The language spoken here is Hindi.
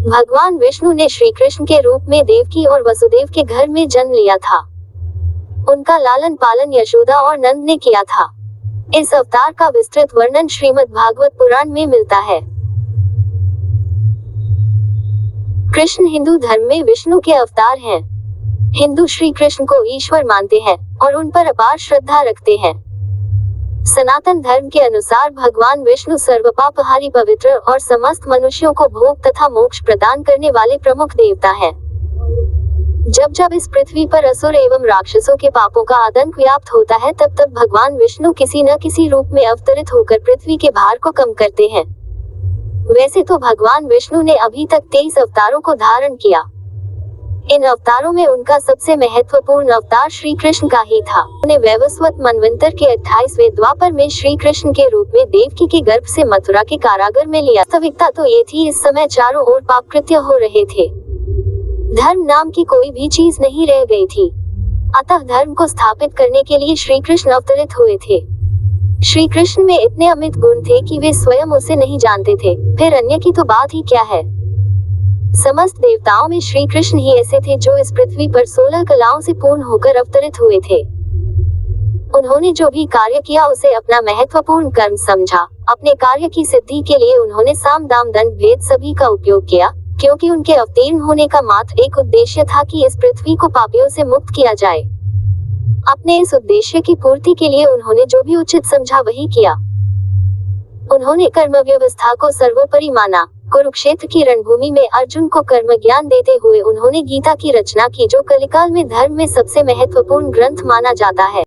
भगवान विष्णु ने श्री कृष्ण के रूप में देवकी और वसुदेव के घर में जन्म लिया था। उनका लालन पालन यशोदा और नंद ने किया था। इस अवतार का विस्तृत वर्णन श्रीमद् भागवत पुराण में मिलता है। कृष्ण हिंदू धर्म में विष्णु के अवतार हैं। हिंदू श्री कृष्ण को ईश्वर मानते हैं और उन पर अपार श्रद्धा रखते हैं। सनातन धर्म के अनुसार भगवान विष्णु सर्वपापहारी, पवित्र और समस्त मनुष्यों को भोग तथा मोक्ष प्रदान करने वाले प्रमुख देवता हैं। जब जब इस पृथ्वी पर असुर एवं राक्षसों के पापों का आतंक व्याप्त होता है, तब तब भगवान विष्णु किसी न किसी रूप में अवतरित होकर पृथ्वी के भार को कम करते हैं। वैसे तो भगवान विष्णु ने अभी तक 23 अवतारों को धारण किया। इन अवतारों में उनका सबसे महत्वपूर्ण अवतार श्री कृष्ण का ही था। उन्हें वैवस्वत मनवंतर के 28वें द्वापर में श्री कृष्ण के रूप में देवकी के गर्भ से मथुरा के कारागार में लिया। वास्तविकता तो ये थी, इस समय चारों ओर पापकृत्य हो रहे थे। धर्म नाम की कोई भी चीज नहीं रह गई थी। अतः धर्म को स्थापित करने के लिए श्री कृष्ण अवतरित हुए थे। श्री कृष्ण में इतने अमित गुण थे कि वे स्वयं उसे नहीं जानते थे, फिर अन्य की तो बात ही क्या है। समस्त देवताओं में श्री कृष्ण ही ऐसे थे जो इस पृथ्वी पर 16 कलाओं से पूर्ण होकर अवतरित हुए थे। उन्होंने जो भी कार्य किया उसे अपना महत्वपूर्ण कर्म समझा। अपने कार्य की सिद्धि के लिए उन्होंने साम दाम दंड भेद सभी का उपयोग किया, क्योंकि उनके अवतीर्ण होने का मात्र एक उद्देश्य था कि इस पृथ्वी को पापियों से मुक्त किया जाए। अपने इस उद्देश्य की पूर्ति के लिए उन्होंने जो भी उचित समझा वही किया। उन्होंने कर्म व्यवस्था को सर्वोपरि माना। कुरुक्षेत्र की रणभूमि में अर्जुन को कर्म ज्ञान देते हुए उन्होंने गीता की रचना की, जो कलिकाल में धर्म में सबसे महत्वपूर्ण ग्रंथ माना जाता है।